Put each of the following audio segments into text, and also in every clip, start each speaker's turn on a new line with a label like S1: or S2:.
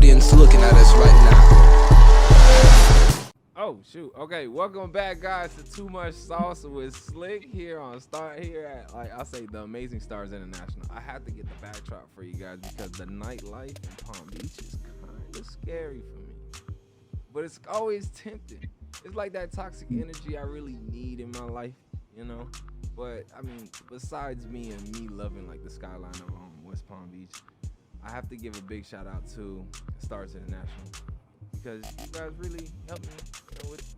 S1: audience looking at us right now.
S2: Oh shoot. Okay, welcome back guys to Too Much Sauce with Slick here on Start here at I say the Amazing Stars International. I had to get the backdrop for you guys because the nightlife in Palm Beach is kind of scary for me. But it's always tempting. It's like that toxic energy I really need in my life, you know? But I mean, besides me and me loving like the skyline of West Palm Beach, I have to give a big shout out to Stars International because you guys really helped me,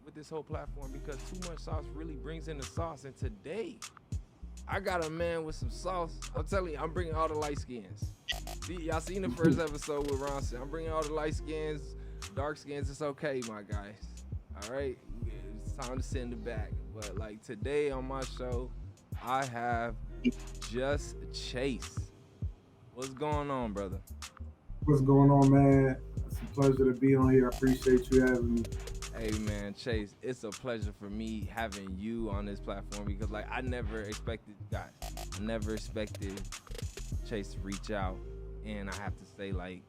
S2: with this whole platform because Too Much Sauce really brings in the sauce. And today, I got a man with some sauce. I'm telling you, I'm bringing all the light skins. See, y'all seen the first episode with Ronson. I'm bringing all the light skins, dark skins. It's okay, my guys. All right, it's time to send it back. But like today on my show, I have Just Chase. What's going on, brother?
S3: What's going on, man? It's a pleasure to be on here. I appreciate you having me.
S2: Hey man, Chase, it's a pleasure for me having you on this platform because like I never expected Chase to reach out, and I have to say like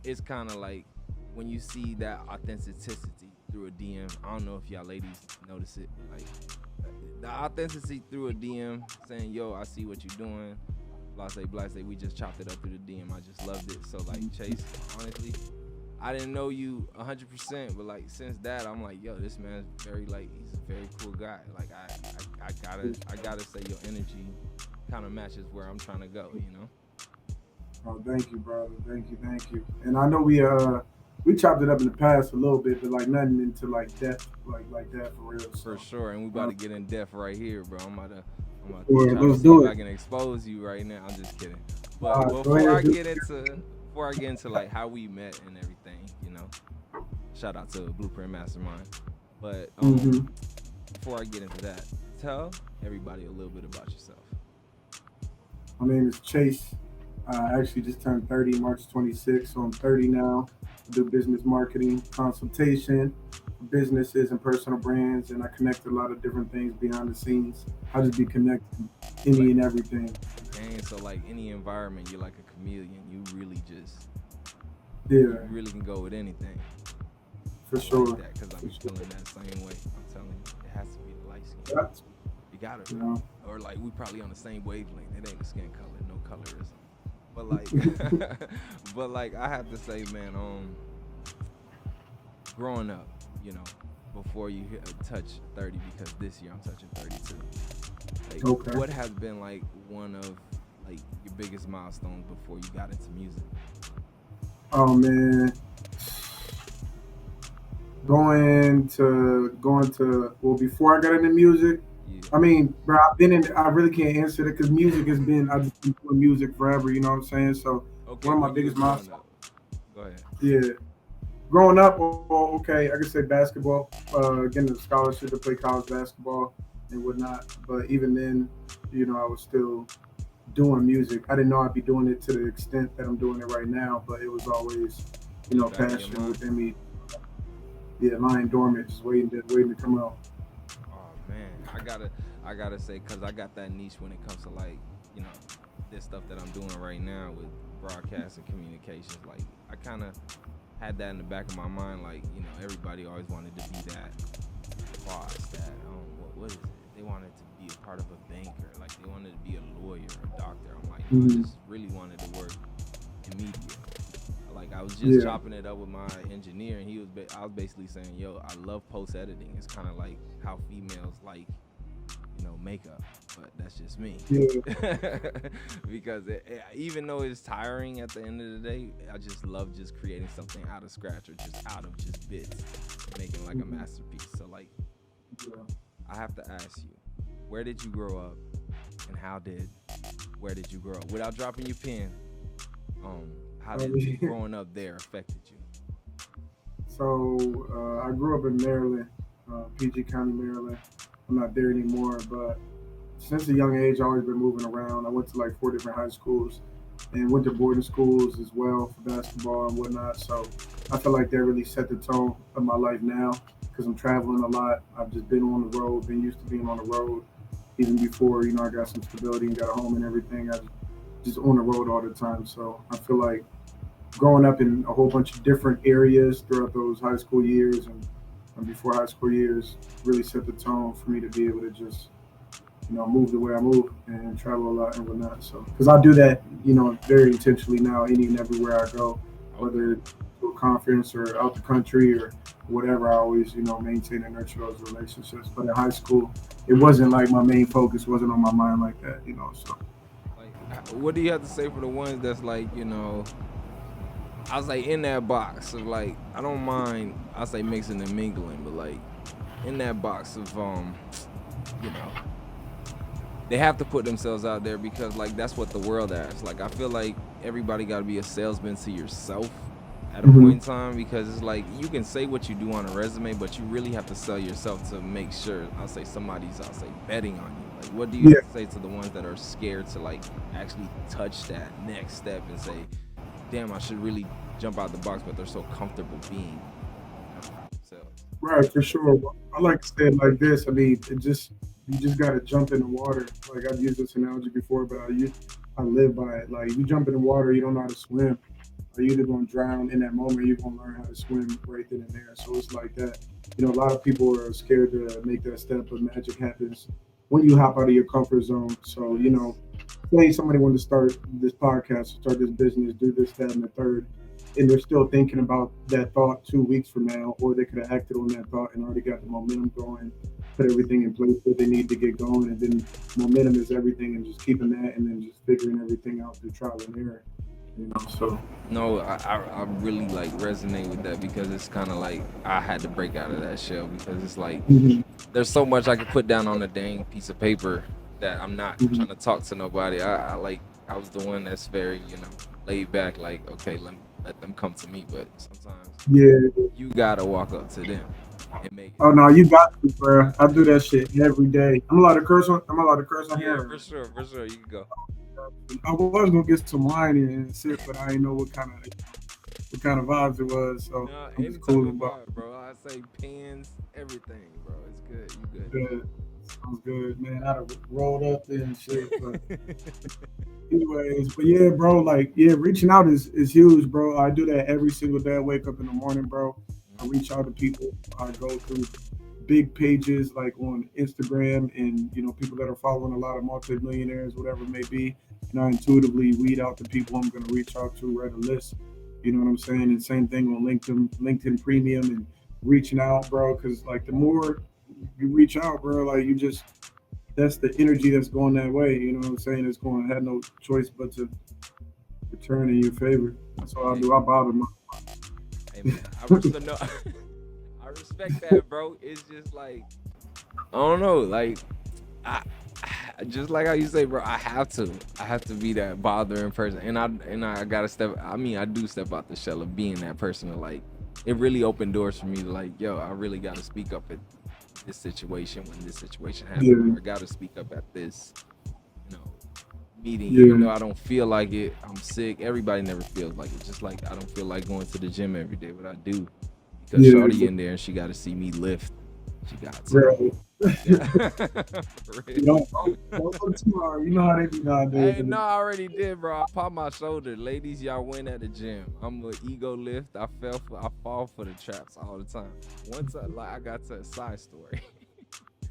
S2: it's kind of like when you see that authenticity through a DM. I don't know if y'all ladies notice it, like the authenticity through a DM saying, "Yo, I see what you're doing." Blase, we just chopped it up through the DM. I just loved it. So like Chase, honestly, I didn't know you 100%, but like since that, I'm like, yo, this man's very like he's a very cool guy. Like I gotta say your energy kind of matches where I'm trying to go, you know.
S3: Oh, thank you, brother. Thank you. And I know we chopped it up in the past a little bit, but like nothing into like depth like that for real.
S2: For sure, and we about to get in depth right here, bro. I'm about to
S3: let's
S2: try to see
S3: do
S2: if
S3: it.
S2: I can expose you right now. I'm just kidding. But
S3: Go
S2: before I
S3: ahead.
S2: get into like how we met and everything, you know, shout out to Blueprint Mastermind. But before I get into that, tell everybody a little bit about yourself.
S3: My name is Chase. I actually just turned 30 March 26th, so I'm 30 now. I do business marketing consultation for businesses and personal brands, and I connect a lot of different things behind the scenes. I just be connecting any and everything.
S2: And so like any environment, you're like a chameleon. You really just
S3: Yeah,
S2: you really can go with anything.
S3: for
S2: I
S3: sure.
S2: like that because I'm
S3: For sure.
S2: feeling that same way. I'm telling you, it has to be the light skin.
S3: That's,
S2: You got
S3: you
S2: it.
S3: know,
S2: Or like we probably on the same wavelength. It ain't the skin color, no colorism. But like, but like I have to say, man, growing up, you know, before you touch 30, because this year I'm touching 32. Like,
S3: Okay.
S2: what has been like one of like your biggest milestones before you got into music?
S3: Oh man, going to well before I got into music.
S2: Yeah.
S3: I mean, bro, I really can't answer that because music has been I just been doing music forever. You know what I'm saying? So
S2: Okay.
S3: one of my
S2: When you was
S3: biggest
S2: growing
S3: milestones.
S2: up, go ahead.
S3: Yeah, growing up, okay, I could say basketball. Getting a scholarship to play college basketball and whatnot. But even then, I was still doing music. I didn't know I'd be doing it to the extent that I'm doing it right now. But it was always,
S2: In the back of your
S3: passion
S2: mind.
S3: within me. Yeah, lying dormant, just waiting to come out.
S2: Oh man, I gotta say, cause I got that niche when it comes to like, you know, this stuff that I'm doing right now with broadcast and communications. Like, I kind of had that in the back of my mind. Like, everybody always wanted to be that boss, that what is it? They wanted to be a part of a banker. Like, they wanted to be a lawyer, a doctor. I'm like, I just really wanted to work in media. Like, I was just
S3: Yeah.
S2: chopping it up with my engineer, and I was basically saying, yo, I love post editing. It's kind of like how females like, makeup, but that's just me.
S3: Yeah.
S2: Because even though it's tiring at the end of the day, I just love just creating something out of scratch or just out of just bits, making like a masterpiece. So like,
S3: Yeah.
S2: I have to ask you, where did you grow up, and where did you grow up? Without dropping your pen, how did growing up there affected you?
S3: So I grew up in Maryland, PG County, Maryland. I'm not there anymore, but since a young age, I've always been moving around. I went to like 4 different high schools and went to boarding schools as well for basketball and whatnot. So I feel like that really set the tone of my life now because I'm traveling a lot. I've just been on the road, been used to being on the road. Even before, I got some stability and got a home and everything. I just on the road all the time. So I feel like growing up in a whole bunch of different areas throughout those high school years and before high school years really set the tone for me to be able to just move the way I move and travel a lot and whatnot. So, because I do that, very intentionally now, any and everywhere I go, whether to a conference or out the country or whatever, I always, maintain and nurture those relationships. But in high school, it wasn't like my main focus wasn't on my mind like that. So,
S2: Like, what do you have to say for the ones that's like, I was like in that box of like, I don't mind, I say mixing and mingling, but like in that box of, you know, they have to put themselves out there because like that's what the world asks. Like I feel like everybody got to be a salesman to yourself at a point in time because it's like you can say what you do on a resume, but you really have to sell yourself to make sure I'll say betting on you. Like what do you
S3: yeah.
S2: say to the ones that are scared to like actually touch that next step and say, damn, I should really jump out the box, but they're so comfortable being themselves.
S3: Right, for sure. I like to say it like this. I mean, you just gotta jump in the water. Like I've used this analogy before, but I live by it. Like you jump in the water, you don't know how to swim. You're either gonna drown in that moment, or you're gonna learn how to swim right then and there. So it's like that. A lot of people are scared to make that step, but magic happens when you hop out of your comfort zone. So say somebody wanted to start this podcast, start this business, do this, that, and the third, and they're still thinking about that thought 2 weeks from now, or they could have acted on that thought and already got the momentum going, put everything in place that they need to get going, and then momentum is everything, and just keeping that, and then just figuring everything out through trial and error. So
S2: No, I really like resonate with that because it's kind of like I had to break out of that shell because it's like there's so much I could put down on a dang piece of paper that I'm not trying to talk to nobody. I was the one that's very laid back, like okay, let them come to me, but sometimes
S3: yeah.
S2: you gotta walk up to them and make it.
S3: Oh no, you got to, bro. I do that shit every day. I'm allowed to curse on. I'm allowed to curse on
S2: Yeah,
S3: here.
S2: for sure, you can go.
S3: I was gonna get some wine in and sit, but I didn't know what kind of vibes it was. So
S2: No,
S3: I'm
S2: any
S3: just
S2: type
S3: cool
S2: of
S3: about
S2: vibe, bro. I say pens, everything, bro. It's good. You good.
S3: it. Sounds good, man. I'd have rolled up and shit. But anyways, but yeah, bro, like reaching out is huge, bro. I do that every single day. I wake up in the morning, bro. I reach out to people. I go through big pages like on Instagram and people that are following a lot of multimillionaires, whatever it may be. And I intuitively weed out the people I'm gonna reach out to, write a list. You know what I'm saying? And same thing on LinkedIn Premium and reaching out, bro. Because like the more you reach out, bro, like that's the energy that's going that way. You know what I'm saying? It's going to have no choice but to return in your favor. That's all I do. I bother my.
S2: Hey man, no, I respect that, bro. It's just like I don't know, like I just like how you say, bro. I have to be that bothering person, and I gotta step. I mean, I do step out the shell of being that person. To like, it really opened doors for me. To like, yo, I really gotta speak up at this situation when this situation happens.
S3: Yeah.
S2: I gotta speak up at this, you know, meeting.
S3: Yeah.
S2: Even though I don't feel like it, I'm sick. Everybody never feels like it. Just like I don't feel like going to the gym every day, but I do because
S3: Yeah.
S2: Shorty in there and she got to see me lift. She got to.
S3: Bro,
S2: Yeah. For real.
S3: don't go too hard. You know how they be nowadays.
S2: Hey, no, I already did, bro. I popped my shoulder. Ladies, y'all win at the gym. I'm an ego lift. I fall for the traps all the time. Once I got to a side story.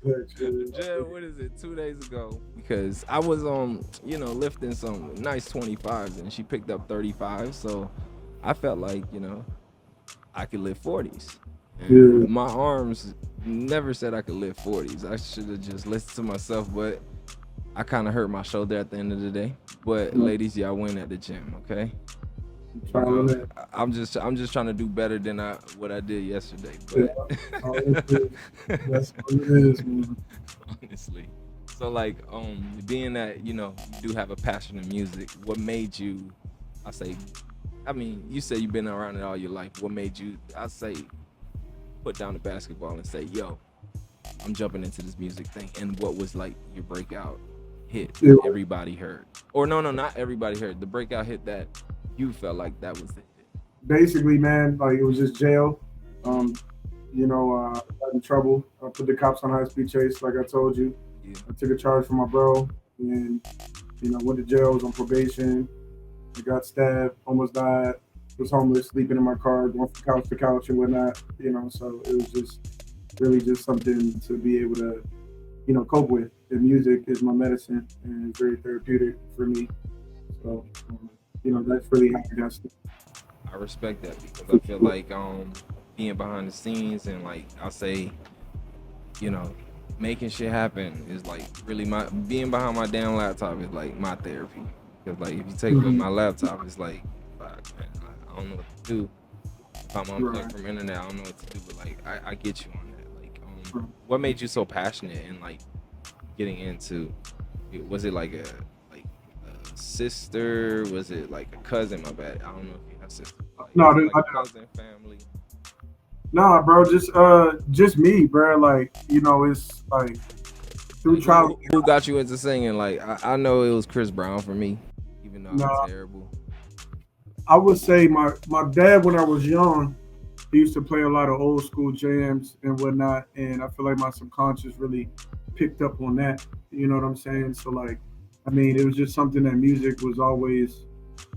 S2: What is it? 2 days ago, because I was lifting some nice 25s and she picked up 35, so I felt like I could lift 40s. And
S3: Yeah.
S2: my arms never said I could lift 40s. I should have just listened to myself, but I kind of hurt my shoulder at the end of the day. But ladies, y'all win at the gym, okay? I'm just trying to do better than what I did yesterday. But
S3: That's what it is, man.
S2: honestly, so like being that you do have a passion in music, what made you? You say you've been around it all your life. What made you? Put down the basketball and say, yo, I'm jumping into this music thing. And what was like your breakout hit that everybody heard? Or no, not everybody heard. The breakout hit that you felt like that was the hit.
S3: Basically, man, like it was just jail. Got in trouble. I put the cops on high speed chase, like I told you.
S2: Yeah.
S3: I took a charge from my bro, and went to jail. Was on probation. I got stabbed, almost died. was homeless, sleeping in my car, going from couch to couch and whatnot. So it was just really just something to be able to cope with. And music is my medicine, and it's very therapeutic for me. So that's really how I got started.
S2: I respect that because I feel like being behind the scenes and like I'll say, you know, making shit happen is like really my being behind my damn laptop is like my therapy. Because like if you take away
S3: Mhm.
S2: my laptop, it's like fuck, man, I don't know what to do. If I'm unplugged
S3: Right.
S2: from internet, I don't know what to do. But like I get you on that. Like
S3: Right.
S2: what made you so passionate and like getting into was it like a sister? Was it like a cousin? My bad. I don't know if you have sisters. Like
S3: No,
S2: was it like
S3: I
S2: a cousin, family?
S3: Nah, bro, just me, bro. Like, it's like through
S2: Like
S3: trial.
S2: who got you into singing? Like I know it was Chris Brown for me, even though I'm
S3: Nah,
S2: terrible.
S3: I would say my dad when I was young, he used to play a lot of old school jams and whatnot, and I feel like my subconscious really picked up on that. You know what I'm saying? So like, I mean, it was just something that music was always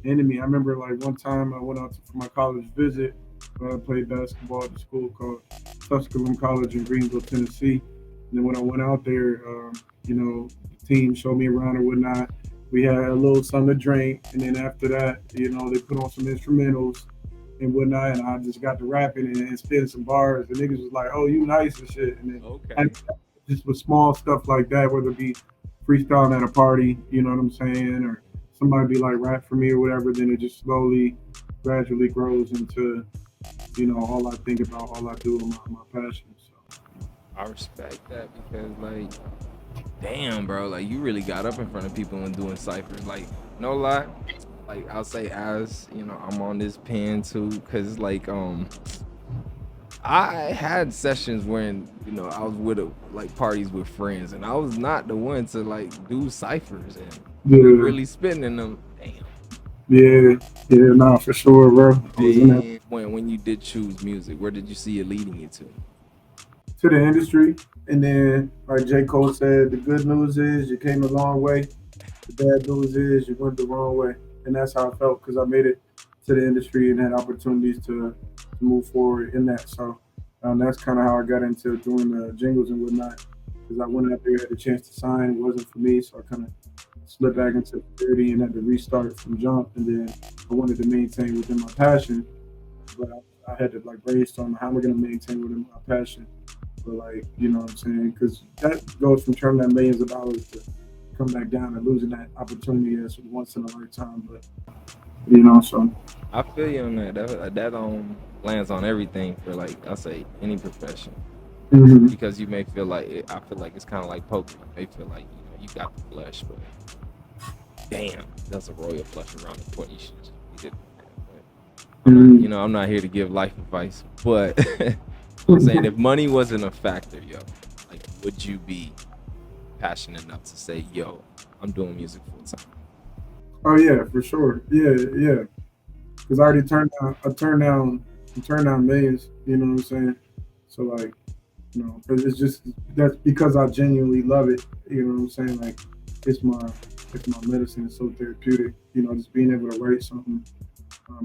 S3: into me. I remember like one time I went out for my college visit. I played basketball at a school called Tusculum College in Greenville, Tennessee. And then when I went out there, the team showed me around and whatnot. We had a little something to drink, and then after that, they put on some instrumentals and whatnot, and I just got to rapping and spitting some bars. The niggas was like, "Oh, you nice and shit," and then I,
S2: Okay.
S3: just with small stuff like that, whether it be freestyling at a party, you know what I'm saying, or somebody be like rap for me or whatever, then it just slowly, gradually grows into all I think about, all I do, my passion. So
S2: I respect that because like damn bro, like you really got up in front of people and doing ciphers. Like no lie, like I'll say as I'm on this pen too, cause like I had sessions when I was with like parties with friends, and I was not the one to like do ciphers and be
S3: yeah,
S2: really spitting in them. Damn.
S3: yeah, yeah, nah, for sure, bro. I was in that
S2: Then when you did choose music, where did you see it leading you to?
S3: to the industry, and then like J Cole said, the good news is you came a long way. The bad news is you went the wrong way, and that's how I felt because I made it to the industry and had opportunities to move forward in that. So that's kind of how I got into doing the jingles and whatnot. Because I went out there, had a chance to sign, it wasn't for me, so I kind of slipped back into security and had to restart from jump. And then I wanted to maintain within my passion, but I had to like brainstorm how am I going to maintain within my passion. But like, you know what I'm saying? Because that goes from turning that millions of dollars to come back down and losing that opportunity as once in a lifetime. But so
S2: I feel you on that. That lands on everything for like I say any profession
S3: mhm.
S2: because you may feel like I feel like it's kind of like poker. You may feel like you got the flesh, but damn, that's a royal flush around the court. You should just beat it. But
S3: Mhm.
S2: I'm not here to give life advice, but I'm saying if money wasn't a factor, yo, like would you be passionate enough to say, yo, I'm doing music full time?
S3: Oh yeah, for sure. Yeah, yeah. Because I already turned down millions. You know what I'm saying? So like, but it's just that's because I genuinely love it. You know what I'm saying? Like, it's my it's my medicine. It's so therapeutic. Just being able to write something,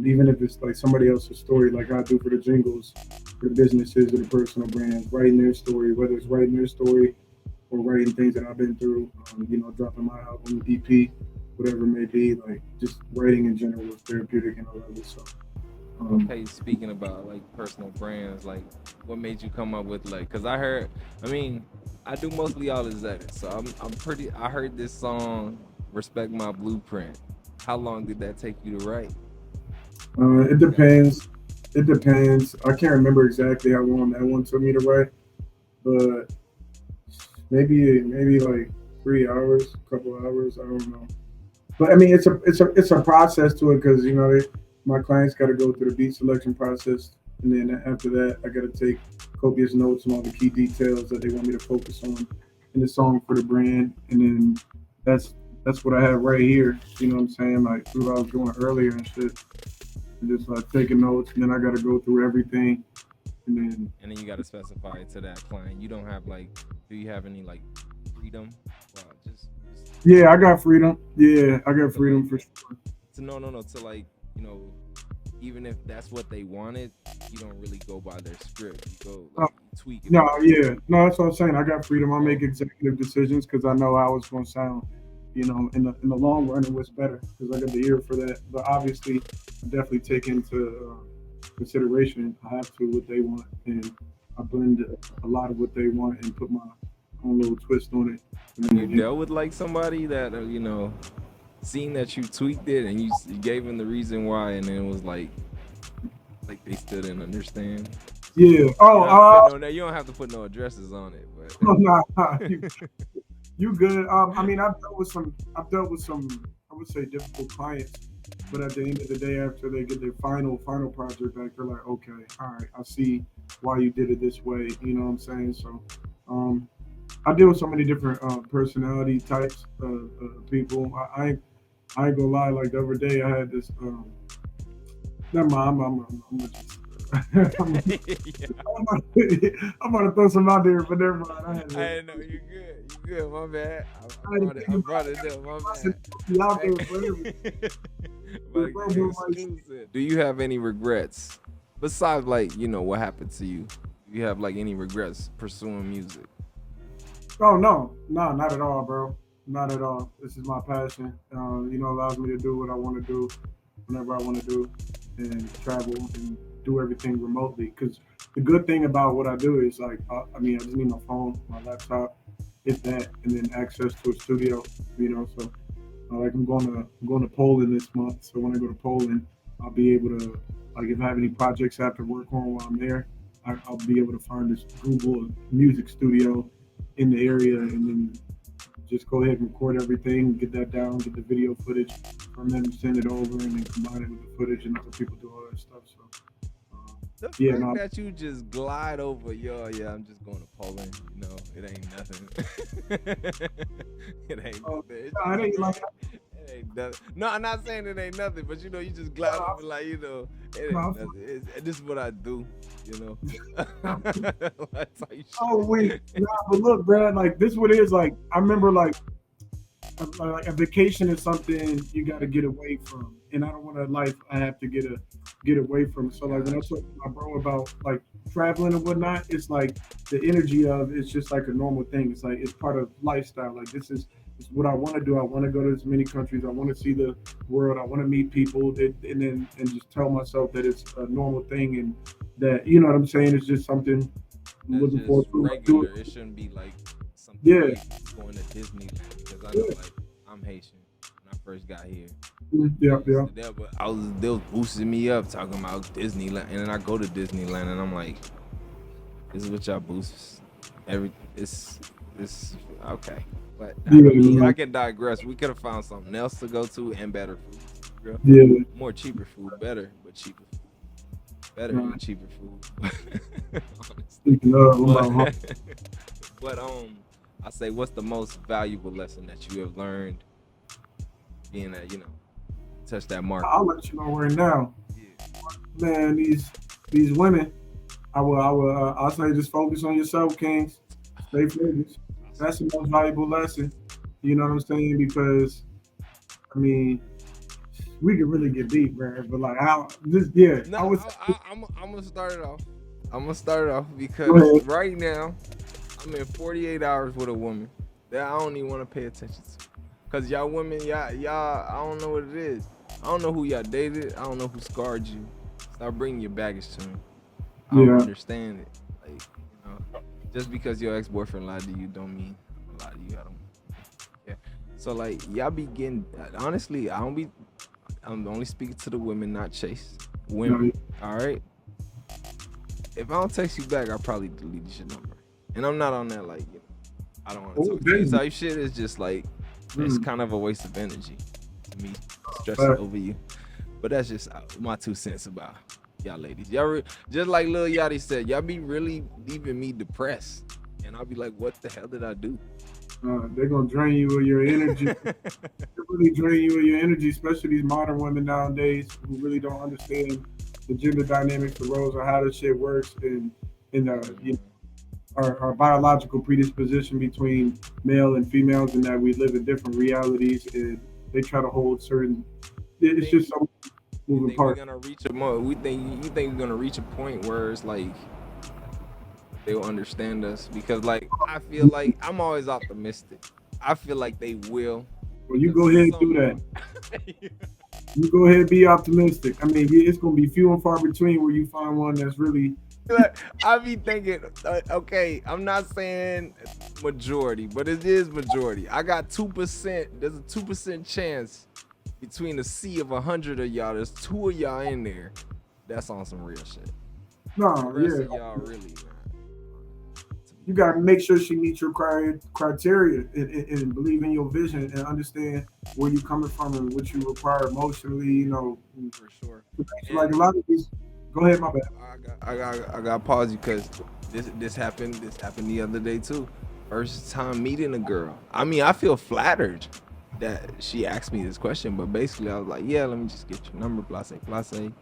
S3: even if it's like somebody else's story, like I do for the jingles, for the businesses or the personal brands, writing their story, whether it's writing their story or writing things that I've been through, dropping my album, EP, whatever it may be, like just writing in general is therapeutic and I love it. So, um,
S2: Okay, speaking about like personal brands, like what made you come up with like? Cause I mean, I do mostly all this edit, so I'm pretty. I heard this song, "Respect My Blueprint." How long did that take you to write?
S3: it depends. It depends. I can't remember exactly how long that one took me to write, but maybe like 3 hours, a couple hours. I don't know. But I mean, it's a process to it because my clients got to go through the beat selection process, and then after that, I got to take copious notes on all the key details that they want me to focus on in the song for the brand, and then that's that's what I have right here. You know what I'm saying? Like what I was doing earlier and shit, and just like taking notes, and then I got to go through everything, and then
S2: And then you got to specify it to that client. You don't have like, do you have any like freedom? Well, just
S3: yeah, I got freedom. Yeah, I got
S2: to like
S3: freedom for sure.
S2: to no to like you know even if that's what they wanted, you don't really go by their script. You go
S3: Uh,
S2: you tweak it.
S3: no, yeah, no, that's what I'm saying. I got freedom. I
S2: Oh,
S3: make executive decisions because I know how it's going to sound. In the long run, and what's better because I got the ear for that. But obviously, I definitely take into consideration. I have to what they want, and I blend a lot of what they want and put my own little twist on it.
S2: have you
S3: And,
S2: dealt with like somebody that seen that you tweaked it and you gave them the reason why, and then it was like they still didn't understand.
S3: yeah.
S2: You don't have to put no addresses on it, but
S3: Nah, you good. I mean, I've dealt with some, I would say, difficult clients. But at the end of the day, after they get their final project back, they're like, okay, all right, I see why you did it this way. You know what I'm saying? So, I deal with so many different personality types of people. I ain't gonna lie. Like the other day, I had this. Never mind. I'm just, I'm,
S2: yeah.
S3: I'm about to throw some out there, but never mind. I had
S2: I
S3: to,
S2: didn't know you good. You good? My bad.
S3: I had to
S2: I brought it up. My bad.
S3: be out there for everything.
S2: But exclusive. Do you have any regrets besides like what happened to you? Do you have like any regrets pursuing music?
S3: Oh no, not at all, bro. Not at all. This is my passion. Allows me to do what I want to do whenever I want to do, and travel and do everything remotely. Because the good thing about what I do is like, I just need my phone, my laptop, hit that, and then access to a studio. So like I'm going to Poland this month. So when I go to Poland, I'll be able to like if I have any projects I have to work on while I'm there, I'll be able to find this Google music studio in the area, and then just go ahead and record everything, get that down, get the video footage from them, send it over, and then combine it with the footage and other people do all that stuff. So,
S2: The
S3: yeah,
S2: fact
S3: no,
S2: that you just glide over, I'm just going to Poland. It ain't nothing. It ain't
S3: oh,
S2: nothing. It's
S3: no, it ain't like
S2: it ain't nothing. No, I'm not saying it ain't nothing, but you just glide over like it ain't
S3: no,
S2: nothing. This is what I do. That's how you
S3: oh wait, nah, but look, Brad, like this what it is. Like I remember, like a vacation is something you got to get away from, and I don't want a life I have to get away from. So like when I talk to my bro about like traveling and whatnot, it's like the energy of it's just like a normal thing. It's like it's part of lifestyle. Like this is what I want to do. I want to go to as many countries. I want to see the world. I want to meet people, and just tell myself that it's a normal thing, and that you know what I'm saying. It's just something I'm
S2: that's
S3: looking
S2: just
S3: forward to.
S2: regular. It shouldn't be like something
S3: Yeah.
S2: like going to Disneyland because I know like I'm Haitian when I first got here.
S3: Yeah.
S2: They was boosting me up talking about Disneyland, and then I go to Disneyland and I'm like, this is what y'all boost. It's okay. But I can digress. We could have found something else to go to and better food.
S3: Yeah.
S2: More cheaper food, better, but cheaper food. Better and cheaper food. Honestly.
S3: Speaking of,
S2: But I say, what's the most valuable lesson that you have learned being that touch that mark?
S3: I'll let you know right now.
S2: Yeah.
S3: Man, these women, I'll say just focus on yourself, Kings. Stay focused. That's the most valuable lesson. You know what I'm saying? Because I mean, we could really get deep, man. But like,
S2: No, I'm gonna start it off. Because right now I'm in 48 hours with a woman that I don't even want to pay attention to. Cause y'all women, y'all, I don't know what it is. I don't know who y'all dated. I don't know who scarred you. Stop bringing your baggage to me. I don't understand it. Like, just because your ex-boyfriend lied to you don't mean I lied to you. I don't. Yeah. So like, y'all be getting. Honestly, I'm only speaking to the women, not Chase. Women. All right. If I don't text you back, I'll probably delete your number. And I'm not on that like, I don't want to talk to you type shit. It's just like, it's kind of a waste of energy to me stressing over you. But that's just my 2 cents about y'all ladies. Y'all just like Lil Yachty said, y'all be really leaving me depressed. And I'll be like, what the hell did I do?
S3: They're gonna drain you of your energy. They really drain you of your energy, especially these modern women nowadays who really don't understand the gender dynamics, the roles, or how this shit works, and our biological predisposition between male and females, and that we live in different realities, and they try to hold certain. It's just so
S2: You
S3: moving
S2: think we're
S3: parts.
S2: gonna reach a you think we're gonna reach a point where it's like they'll understand us? Because like I feel like I'm always optimistic. I feel like they will.
S3: Well, you
S2: 'Cause
S3: go ahead and do
S2: some-
S3: that. You go ahead and be optimistic. I mean, it's gonna be few and far between where you find one that's really.
S2: Like, I be thinking, okay, I'm not saying majority, but it is majority. I got 2%. There's a 2% chance between a sea of 100 of y'all. There's 2 of y'all in there. That's on some real shit. The
S3: No,
S2: rest
S3: yeah.
S2: of y'all really.
S3: You got to make sure she meets your criteria and believe in your vision and understand where you're coming from and what you require emotionally. You know,
S2: For sure.
S3: like a lot of these. Go ahead, my bad.
S2: I got to pause you because this happened the other day too. First time meeting a girl. I mean, I feel flattered that she asked me this question, but basically I was like, yeah, let me just get your number, blase, blase. And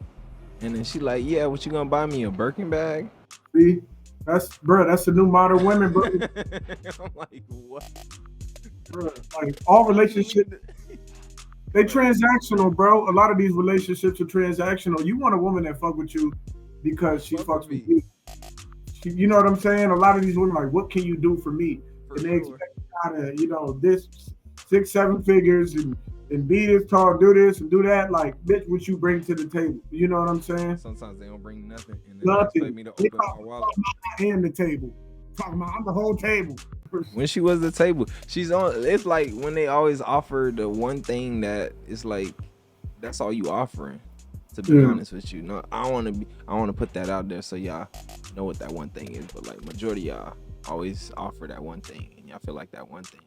S2: then she like, yeah, what you gonna buy me, a Birkin bag?
S3: See, that's the new modern women, bro.
S2: I'm like, what?
S3: Bro, like all relationships, they transactional, bro. A lot of these relationships are transactional. You want a woman that fuck with you because she
S2: Fuck
S3: fucks
S2: with
S3: with you. You know what I'm saying? A lot of these women like, what can you do for me?
S2: For
S3: And they
S2: sure.
S3: expect you to, this 6-7 figures and be this tall, do this and do that. Like, bitch, what you bring to the table? You know what I'm saying?
S2: Sometimes they don't bring nothing, and then
S3: Nothing.
S2: they expect me to open my wallet.
S3: And the table. Talking about I'm the whole table.
S2: When she was the table, she's on. It's like when they always offer the one thing that is like, that's all you offering. To be honest with you, no, I want to put that out there so y'all know what that one thing is. But like majority of y'all always offer that one thing, and y'all feel like that one thing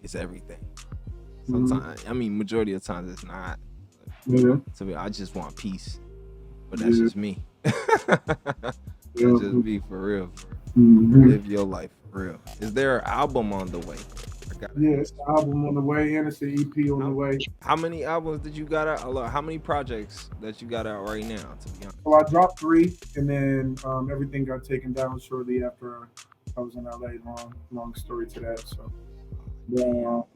S2: is everything. Sometimes, I mean, majority of times it's not.
S3: Yeah.
S2: To me, I just want peace, but that's just me. That's
S3: Yeah.
S2: just me for real.
S3: Mhm.
S2: Live your life for real. Is there an album on the way?
S3: Yeah, it's the album on the way and it's the EP on the way.
S2: How many albums did you got out? How many projects that you got out right now? To be honest,
S3: So I dropped 3, and then everything got taken down shortly after I was in LA. Long story to that. So,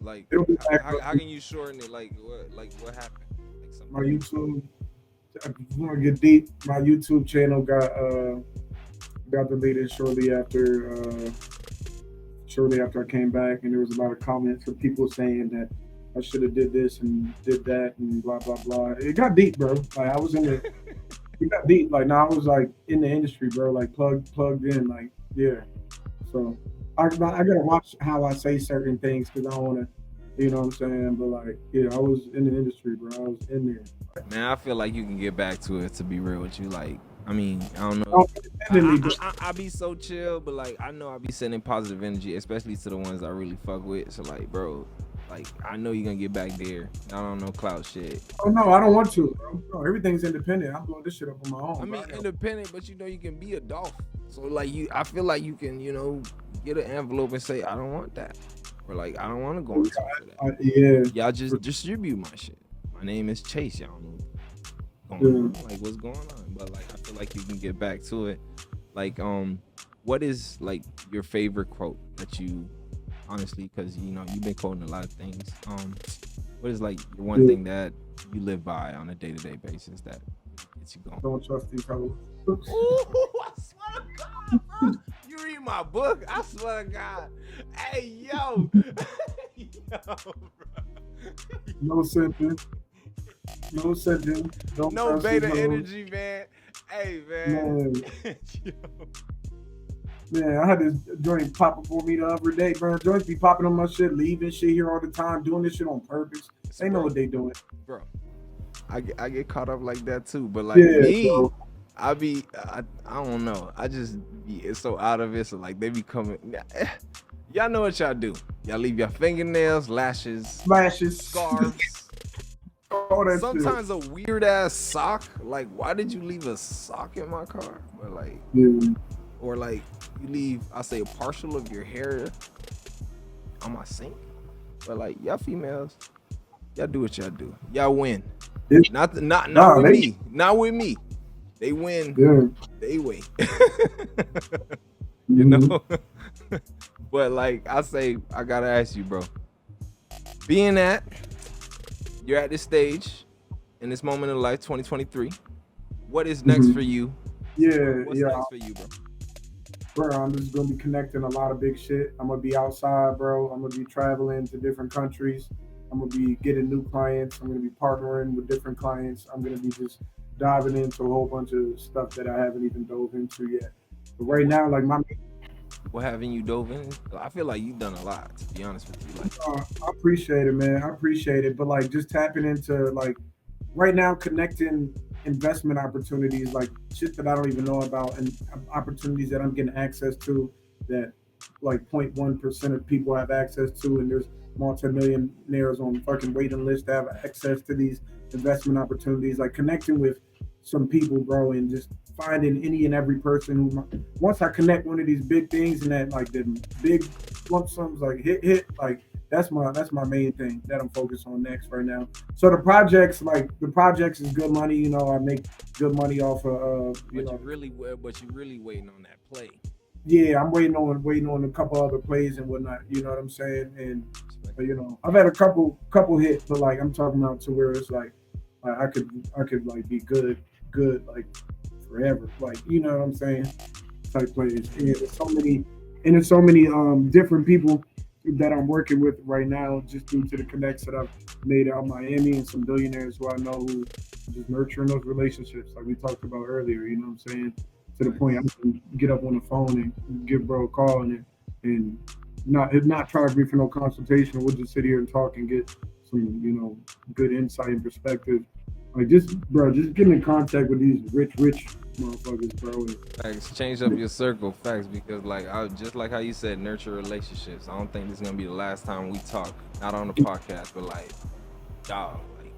S2: like,
S3: it'll be back
S2: how
S3: up.
S2: can you shorten it? Like what happened? Like something.
S3: My YouTube, if you want to get deep, my YouTube channel got deleted shortly after I came back, and there was a lot of comments from people saying that I should have did this and did that and blah blah blah. It got deep, bro. Like I was in the, it got deep. Like now I was like in the industry, bro. Like plugged in. Like yeah. So I gotta watch how I say certain things because I don't want to, you know what I'm saying. But like yeah, I was in the industry, bro. I was in there.
S2: Man, I feel like you can get back to it. To be real with you, like. I mean, I don't know. I be so chill, but like I know I be sending positive energy, especially to the ones I really fuck with. So like, bro, like I know you're gonna get back there. I don't know clout shit.
S3: Oh no, I don't want to, bro. No, everything's independent. I'm blowing this shit up on my own.
S2: I mean,
S3: bro.
S2: independent, but you know you can be a dolph. So like I feel like you can, get an envelope and say I don't want that, or like I don't want to go on top of that.
S3: Yeah.
S2: Y'all just distribute my shit. My name is Chase. Y'all know. Like what's going on, but like I feel like you can get back to it. Like what is like your favorite quote that you honestly, because you've been quoting a lot of things, what is like your one thing that you live by on a day-to-day basis that gets you going?
S3: Don't trust these hoes.
S2: Ooh, I swear to God, bro. You read my book, I swear to God. Hey yo. Yo, bro.
S3: No sentence. No sentence. Don't
S2: No
S3: trust
S2: beta
S3: these hoes.
S2: energy, man. Hey, man.
S3: Man, I had this joint pop up for me the other day, bro. Joints be popping on my shit, leaving shit here all the time, doing this shit on purpose. They know what they doing.
S2: Bro, I get caught up like that too. But like
S3: Yeah,
S2: me,
S3: bro.
S2: I don't know. I just be so out of it. So like they be coming. Y'all know what y'all do. Y'all leave your fingernails, lashes,
S3: Flashes,
S2: scarves.
S3: all that
S2: Sometimes a weird ass sock. Like, why did you leave a sock in my car? But like,
S3: shit.
S2: or like you leave, I say, a partial of your hair on my sink. But like, y'all females, y'all do what y'all do. Y'all win. Not with me. Not with me. They win.
S3: Yeah.
S2: They win.
S3: You
S2: know. But like I say, I gotta ask you, bro. Being that you're at this stage, in this moment of life, 2023, what is next for you?
S3: Yeah,
S2: What's
S3: yeah,
S2: next for you, bro?
S3: bro. I'm just gonna be connecting a lot of big shit. I'm gonna be outside, bro. I'm gonna be traveling to different countries. I'm gonna be getting new clients. I'm gonna be partnering with different clients. I'm gonna be just diving into a whole bunch of stuff that I haven't even dove into yet. But right now, like
S2: What haven't you dove in? I feel like you've done a lot, to be honest with you. Like,
S3: I appreciate it, man. I appreciate it. But like just tapping into like right now connecting investment opportunities, like shit that I don't even know about, and opportunities that I'm getting access to that like 0.1% of people have access to, and there's multimillionaires on fucking waiting list to have access to these investment opportunities. Like connecting with some people, bro, and just finding any and every person who once I connect one of these big things and that like the big lump sums like hit like that's my main thing that I'm focused on next right now. So the projects is good money. You know, I make good money off of
S2: but you really waiting on that play.
S3: yeah, I'm waiting on a couple other plays and whatnot. You know what I'm saying? And you know, I've had a couple hits, but like I'm talking about to where it's like I could like be good like forever. Like you know what I'm saying? Type plays. And there's so many different people that I'm working with right now, just due to the connects that I've made out in Miami and some billionaires who I know who just nurturing those relationships, like we talked about earlier. You know what I'm saying? To the point I can get up on the phone and give bro a call and not charge me for no consultation. We'll just sit here and talk and get some good insight and perspective. Like just getting in contact with these rich motherfuckers, bro.
S2: Facts, change up your circle, facts, because like just like how you said, nurture relationships. I don't think this is gonna be the last time we talk, not on the podcast, but like, dog, like,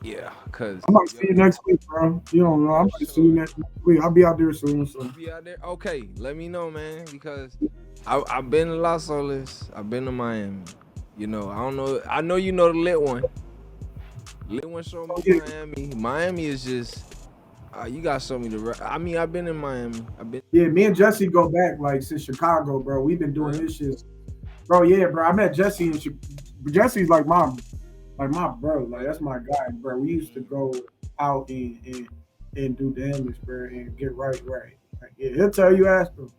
S2: yeah, cause
S3: I might see you next week, bro. You don't know. I might see you next week. I'll be out there soon. So.
S2: You be out there, okay? Let me know, man, because I've been to Los Olas, I've been to Miami. You know, I don't know. I know you know the lit one. Lit one showed me Miami. Miami is just. You gotta show me I mean, I've been in Miami.
S3: Yeah, me and Jesse go back like since Chicago, bro. We've been doing this shit, bro. Yeah, bro. I met Jesse and Jesse's like my bro. Like that's my guy, bro. We used to go out and do damage, bro, and get right. Like, yeah, he'll tell you, ask him.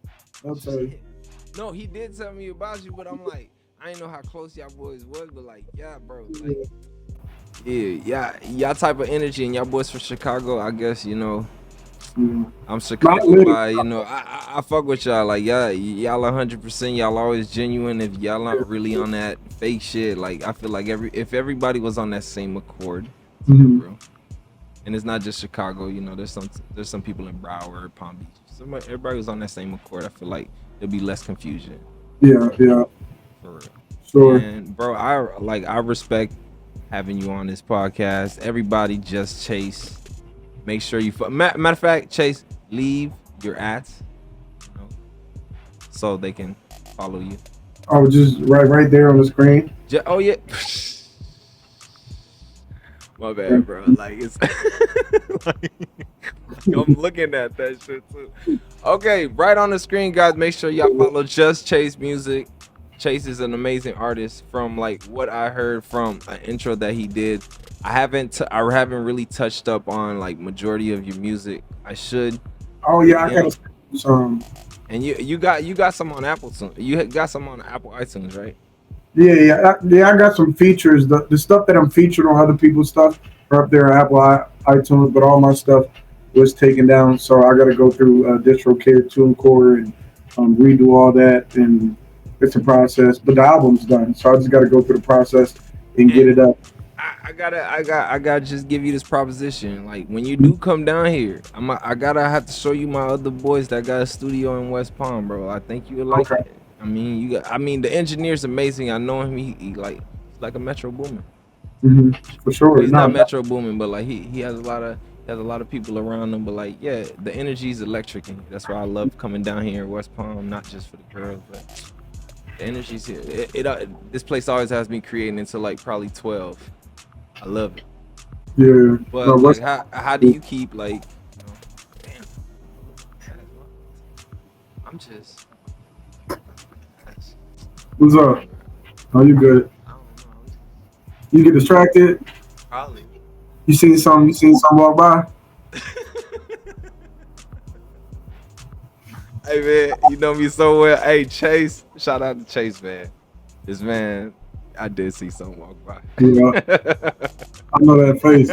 S3: He'll tell you.
S2: No, he did tell me about you, but I'm like, I didn't know how close y'all boys was, but like, yeah, bro, like. Yeah, y'all type of energy and y'all boys from Chicago, I guess, you know. I'm Chicago by, you know, I fuck with y'all. Like y'all 100%, y'all always genuine. If y'all not really on that fake shit, like I feel like if everybody was on that same accord, bro. And it's not just Chicago, you know, there's some people in Broward, Palm Beach. Everybody was on that same accord. I feel like there'll be less confusion.
S3: Yeah.
S2: For real.
S3: Sure.
S2: And bro, I respect having you on this podcast. Everybody just Chase. Make sure you matter of fact, Chase, leave your ads, you know, so they can follow you.
S3: Oh, just right there on the screen.
S2: Oh yeah. My bad, bro. Like it's like, I'm looking at that shit too. Okay, right on the screen, guys. Make sure y'all follow Just Chase Music. Chase is an amazing artist. From like what I heard from an intro that he did, I haven't really touched up on like majority of your music. I should.
S3: Oh yeah, I got some.
S2: And you got some on Apple. You got some on Apple iTunes, right?
S3: Yeah. I got some features. The stuff that I'm featured on other people's stuff are up there on Apple iTunes, but all my stuff was taken down. So I got to go through DistroKid, TuneCore, and redo all that and. It's a process, but the album's done, so I just got to go through the process and get it up.
S2: I gotta just give you this proposition. Like when you do come down here, I gotta have to show you my other boys that got a studio in West Palm, bro. I think you would like it. I mean, the engineer's amazing. I know him. He like a Metro Boomin.
S3: For sure.
S2: He's not Metro Boomin, but like he has a lot of people around him. But like, yeah, the energy's electric, and that's why I love coming down here in West Palm. Not just for the girls, but. The energy's here. This place always has me creating until like probably 12. I love it.
S3: Yeah.
S2: But like, how do you keep like? You know, damn. I'm just.
S3: What's up? Oh, you good?
S2: I don't know.
S3: You get distracted?
S2: Probably.
S3: You seen some? You seen some walk by?
S2: Hey man, you know me so well. Hey Chase, shout out to Chase, man. This man, I did see someone walk by.
S3: Yeah, I know that face.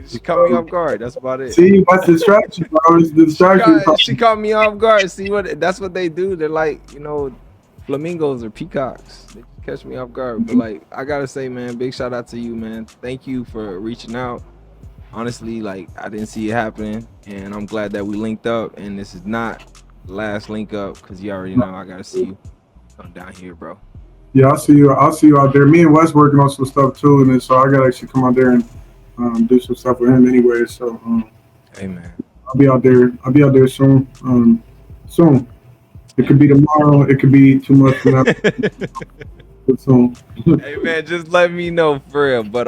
S2: She caught me off guard. That's about it.
S3: See, that's distraction, bro. It's distraction.
S2: She caught me off guard. See what? That's what they do. They're like, flamingos or peacocks. They catch me off guard. But like, I gotta say, man, big shout out to you, man. Thank you for reaching out. Honestly, like, I didn't see it happening, and I'm glad that we linked up. And this is not the last link up, because you already know I gotta see you come down here, bro.
S3: Yeah, I'll see you out there. Me and Wes working on some stuff too, and then so I gotta actually come out there and do some stuff with him anyway. So
S2: Hey man,
S3: I'll be out there soon. Soon. It could be tomorrow. It could be too much from now. But soon.
S2: hey man, just let me know for real. But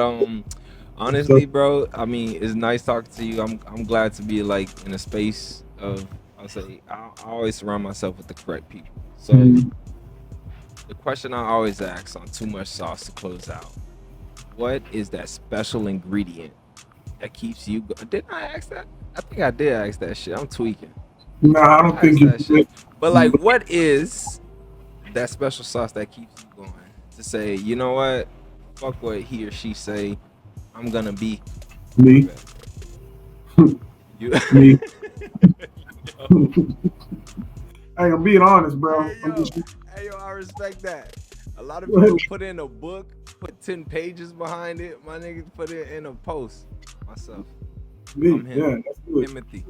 S2: honestly, bro, I mean, it's nice talking to you. I'm glad to be like in a space of, I always surround myself with the correct people. So the question I always ask on Too Much Sauce to close out: what is that special ingredient that keeps you going? Didn't I ask that? I think I did ask that shit. I'm tweaking.
S3: Nah, I don't think you
S2: that shit. But like, what is that special sauce that keeps you going? To say, you know what? Fuck what he or she say. I'm gonna be
S3: me.
S2: You.
S3: Me. Hey, I'm being honest, bro.
S2: Hey, yo, I respect that. A lot of people put in a book, put 10 pages behind it. My niggas put it in a post. Myself.
S3: Me.
S2: I'm him.
S3: Yeah, that's good.
S2: Timothy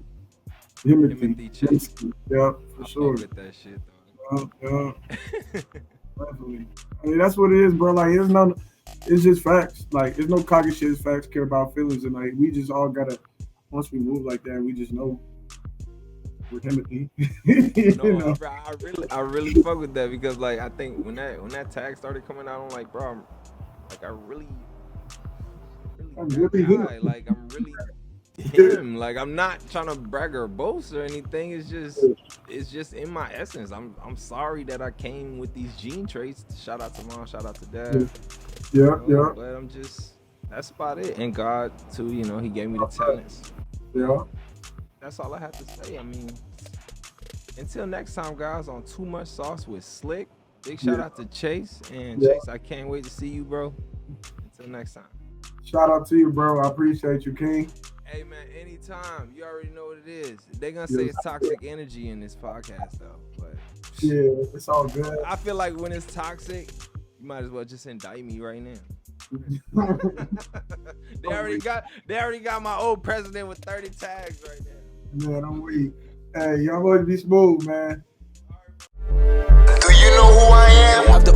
S3: Timothy
S2: Chase.
S3: Yeah, for
S2: I
S3: sure.
S2: fuck with that shit, dog.
S3: Yeah. Definitely. I mean, that's what it is, bro. Like, it's just facts. Like, there's no cocky shit. It's facts. Care about feelings, and like, we just all gotta. Once we move like that, we just know we're Timothy.
S2: No, bro, I really fuck with that, because like, I think when that tag started coming out, I'm like, bro, I'm really
S3: him.
S2: like, I'm really him. Like, I'm not trying to brag or boast or anything. It's just in my essence. I'm sorry that I came with these gene traits. Shout out to mom, shout out to dad.
S3: Yeah.
S2: But that's about it. And God too, he gave me the talents.
S3: Yeah.
S2: That's all I have to say. I mean, until next time, guys, on Too Much Sauce with Slick. Big shout out to Chase. And Chase, I can't wait to see you, bro. Until next time.
S3: Shout out to you, bro. I appreciate you, King.
S2: Hey man, anytime. You already know what it is. They're gonna say it's toxic energy in this podcast though. But
S3: yeah, it's all good.
S2: I feel like when it's toxic, you might as well just indict me right now. They already got my old president with 30 tags right now.
S3: Man, I'm weak. Hey, y'all always be smooth, man.
S1: Do you know who I am? Have the